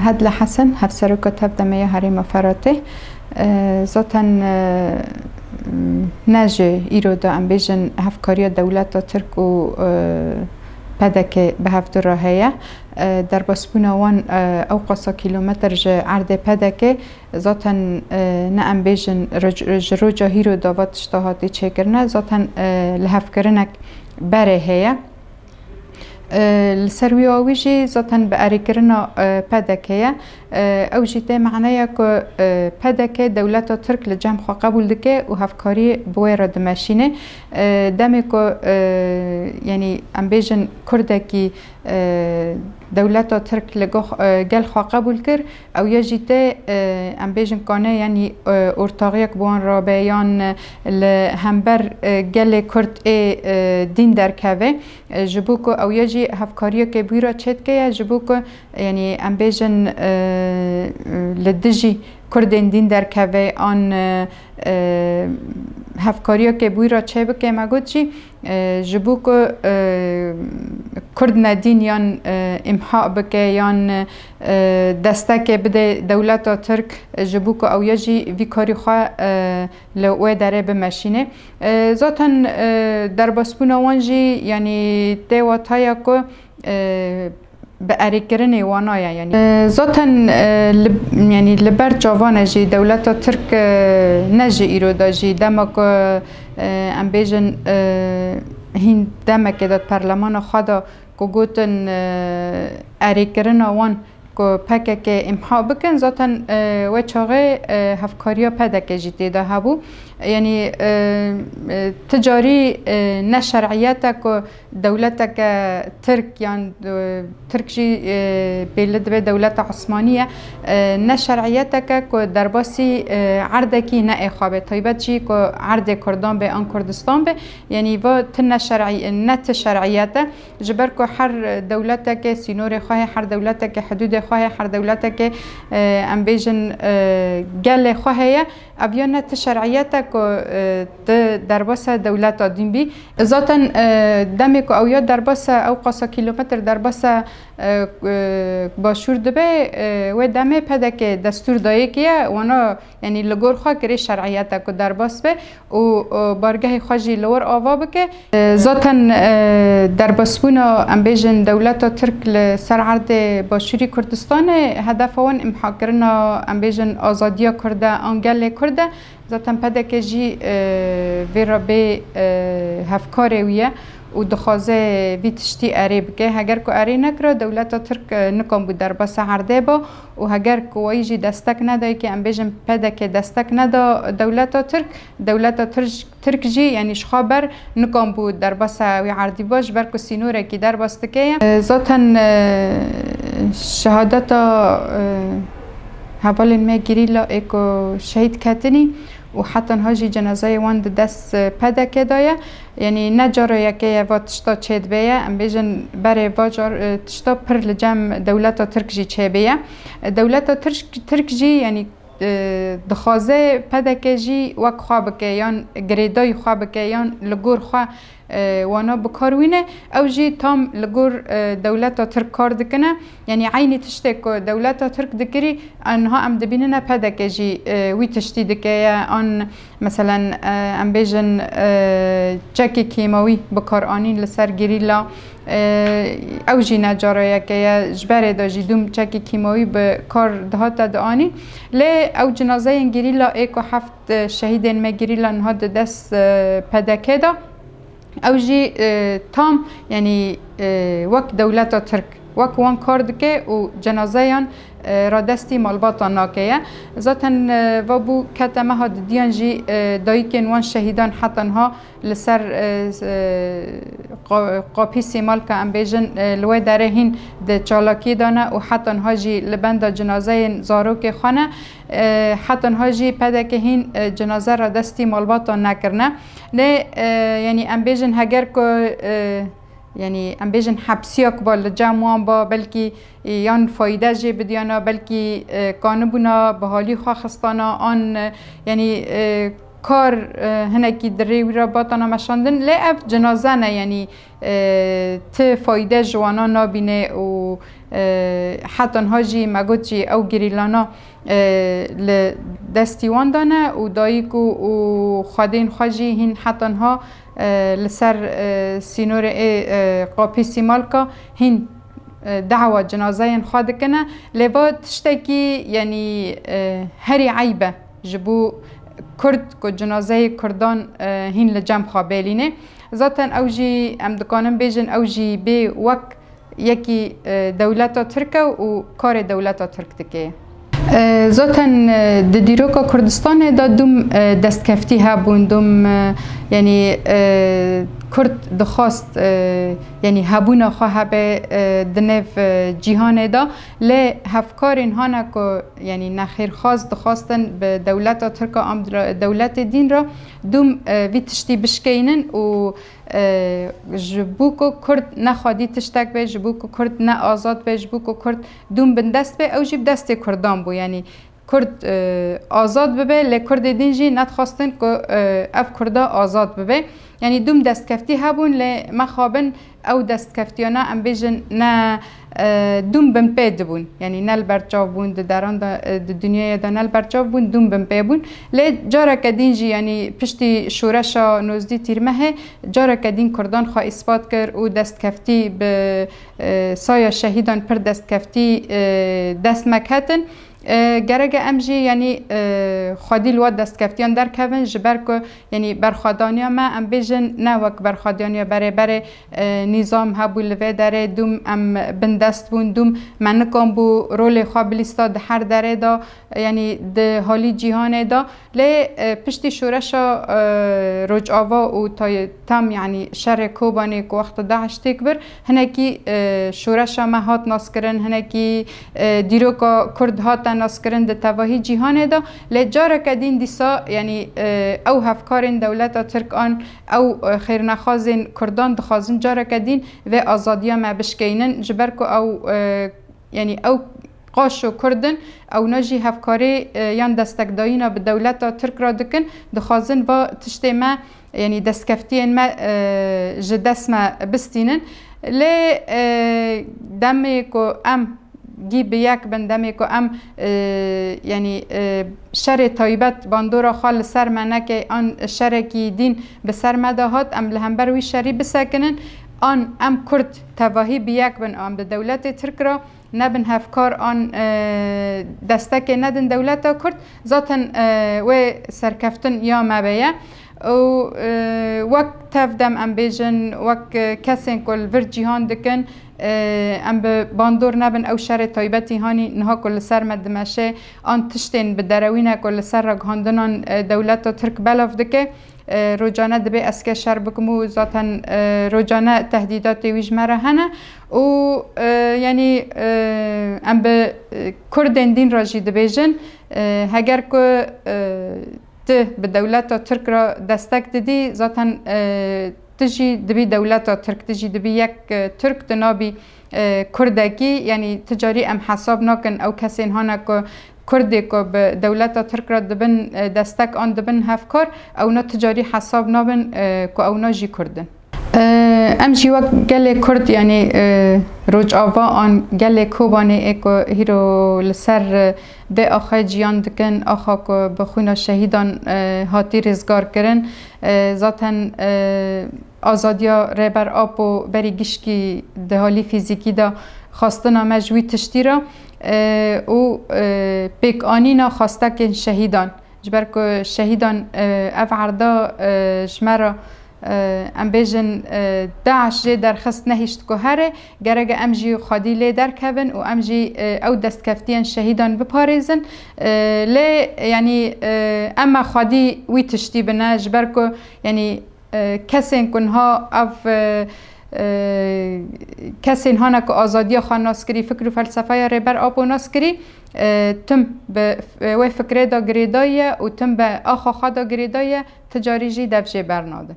هاد لحسن هفسرو كتب دمية هريم فراته ذاتا نجي إيرو دا ام بيجن هفكاريا دولتا ترك و PDK به هفت راهیه در بسپونا وان او قصا کیلومتر عرض PDK ذاتاً نه ام بیجن جرو جاهیرو داوات اشتهاتی چه کرنه ذاتاً لحف کرنک بره هیه السروي آویجی ذاتاً به اريكرنا PDK او جیته معنیه که PDK دولت ترک لجمع خوا قبول دکه و هفکاری بوی را دمشینه دمی که یعنی ام بیجن کردکی دولت ترک لگل خوا قبول کر او یا جیته ام بیجن کانه یعنی ارتاقیک بوان را بیان همبر گل کرد دین در که جبو که او یا جی هفکاریه که بوی را چید که جبو که یعنی ام بیجن لدجی کردین دین در که آن هفکاریه که بوی را چه بکه مگود چی جبو که کرد ندین یان امحاق بکه یان دسته که بده دولت ترک جبو که او یجی وی کاری خواه لوه داره بمشینه ذاتاً در بسپون وانجی یعنی دیوات های که به اريكرنا وانايا يعني ذاتا يعني لبر جوانه جي دولتا ترك نجي إيرودا جي دمك ام بيجن هين دمك داد برلمان خدا كوغوتن اريكرنا وان که PDK امحا بکن ذاتاً و چاقه هفکاریا PDK جیده ده هبو یعنی تجاری نشرعیت که دولت که ترک یان ترک جی بلد به دولت عثمانیه نشرعیت که در باسی عرضه کی نه خوابه طیبت جی که عرض کردان به آن کردستان به یعنی و نت شرعیت جبر که هر دولت که سینور خواه هر دولت که حدود خواه هر دولت که ام بیجن گل خواهیه ابیان نت شرعیت که در باس دولت دین بی ذاتاً دمی که اویا در باس او قصا کیلومتر در باس باشور دبه و دمی PDK دستور دایی که وانا یعنی لگور خواه کری شرعیت که در باس به و بارگاه خواجی لور آوا بکه ذاتاً در باسپونا ام بیجن دولت ترک لسر عرض باشوری کردستان هدف وان امحا کرنا ام بیجن آزادیا کرده آنگل کرده ذاتاً PDK جی ویرا به هفکاره ویه و دخوازه وی تشتی اری بگه هگر که اری نکره دولت ترک نکن بود در بس عرده با و هگر که ویجی دستک ندایی که ام بیجن PDK دستک ندا دولت ترک جی یعنی شخابر نکن بود در بس وی عردی باش برکو سینوره که در بس تکه ذاتاً شهادت حوال ما گریلا ایکو شهید کتنی و حتی هاجی جنازه وان دست PDK دایا یعنی نجاره یکی و تشتا چید بیه ام بیجن بره واجار تشتا پر لجم دولت ترک جی چه بیه دولت ترک جی یعنی دخوازه PDK جی وک خواه بکه یان گریدای خواه بکه یان لگور خواه وانا بکاروینه او جی تام لگور دولت ترک کار دکنه یعنی عینی تشتی که دولت ترک دکری انها ام دبینه PDK جی وی تشتی دکه آن مثلا ام بیجن چکی کیماوی بکار آنین لسر گریلا او جی نجاره که جبره دا جی دوم چکی کیماوی به کار دهات دانی لی او جنازه این گریلا ایکو 7 شهیدین ما گریلا نها دست PDK دا او جی تام یعنی وک دولت ترک وک وان کار دکه و جنازه یان را دستی مالباتا ناکیه ذاتاً و بو کتمه ها دیان جی دایی که وان شهیدان حتی ها لسر قاپی سیمال که ام بیجن لوی داره هین ده چالاکی دانه و حتی ها جی لبند جنازه زاروک خانه حتی ها جی PDK هین جنازه را دستی مالباتا نکرنه نه یعنی ام بیجن هگر که یعنی ام بیجن حبسیاک با لجموان با بلکی یان فایده جی بدیانا بلکی کانبونا به حالی خواه خستانا آن یعنی کار هنکی دری را باتانا مشاندن لی اف جنازه نه یعنی ت فایده جوانا نابینه و حتی هاجی مگود جی او گریلانا لدستیوان دانه و دایکو و خادین خواجی هین حتی ها لسر سینور قاپی سیمالکا هین دعوة جنازين خاد كنا لبا تشتكي يعني هري عيبة جبو كرد كو جنازي كردان هين لجام خابالينه ذاتا اوجي ام دكانم بيجن اوجي بي وك يكي دولتا تركا و كار دولتا ترك تكيه ذاتا ديروكا كردستان دا دوم دستكفتي هابون دوم يعني کرد دخواست یعنی هبونا خواه به دنف جهان دا لی هفکار اینها نکو یعنی نخیر خواست دخواستن به دولت ترکا ام دولت دین را دوم وی تشتی بشکینن و جبو کو کرد نخوادی تشتک به جبو کو کرد نه آزاد به جبو کو کرد دوم بندست به او جیب دست کردان بو یعنی کرد آزاد ببه لی کرد دینجی ندخواستن که اف کردا آزاد ببه یعنی دوم دستکفتی هبون لی مخابن او دستکفتیانا ام بیجن نه دوم بم پید بون یعنی نل برچاو بون دران دنیای دا نل برچاو بون دوم بم پید بون لی جارا کدینجی یعنی پشتی شورشا نوزدی تیرمه جارا کدین کردان خواه اثبات کر او دستکفتی به سایا شهیدان پر دستکفتی دست مکهتن گرگ امجی یعنی خودی لوا دستکفتیان در کون جبر کو یعنی برخوادانیا ما ام بیجن نه وک برخوادانیا بره نظام هبو لوی داره دوم ام بندست بون دوم منکم بو رول خوابلیستا ده هر دره دا یعنی ده حالی جهان دا لی پشتی شورشا رجعوا و تام یعنی شر کوبانی که وقت داعش تکبر هنکی شورشا ما هات ناس کرن هنکی دیروکا کرد هات ناس کرن ده تواهی جهان دا لی جارا کدین دیسا یعنی او هفکارین دولت ترک آن او خیر نخوازین کردان دخوازین جارا کدین و آزادیا ما بشکینن جبر کو او یعنی او قاشو کردن او نجی هفکاری یان دستک دایینا به دولت ترک را دکن دخوازن با تشتی ما یعنی دستکفتین ما جدست ما بستینن لی دمی که ام گی به یک بندمی که ام یعنی شر تایبت باندورا خال سر منه که آن شرکی دین به سر مدهات ام لهمبر وی شری بسکنن آن ام کرد تواهی به یک بن آن به دولت ترک را نبن هفکار آن دستک ندن دولت کرد ذاتن و سرکفتن یا مبیه و وقت تفدم ام بیجن وقت کسین کل ور جهان دکن ام به باندور نبن او شر تایبتی هانی نها کل سر مدمشه آن تشتین به دروینه کل سر را گهاندنان دولت ترک بلاف دکه روزانه دبی اسکه شر بکمو ذاتن روزانه تهدیدات ویج مره هنه و یعنی ام به کردین دین راجی دبیجن هگر که به دولت ترک را دستک دادی ذاتن تجی دبی دولت ترک تجی دبی یک ترک دنابی کردکی یعنی تجاری ام حساب نکن او کسی هانا که کردی که به دولت ترک را دبن دستک آن دبن هفکار او نه تجاری حساب نابن که او نه جی کردن ام جی وقت گل کرد یعنی روج آوا آن گل کوبانی ایکو هیرو لسر به آخای جیان دکن آخا که بخوینا شهیدان هاتی رزگار کرن ذاتن آزادیا ریبر آب و بری گشکی دهالی فیزیکی دا خواستنا مجوی تشتی را و پیک آنینا خواسته که شهیدان جبر که شهیدان اف عردا جمرا ام بیجن داعش جی درخست نهیشت که هره گرگ ام جی خادی لی در کون و ام جی او دستکفتیان شهیدان بپاریزن لی یعنی اما خادی وی تشتی بنا جبر که یعنی کسین کنها اف کسی هانا که آزادی خواه ناسکری فکر و فلسفه ریبر آب و ناسکری تم به وی فکره دا گریدایه و تم به آخا خواه دا گریدایه تجاری جی دفجه برناده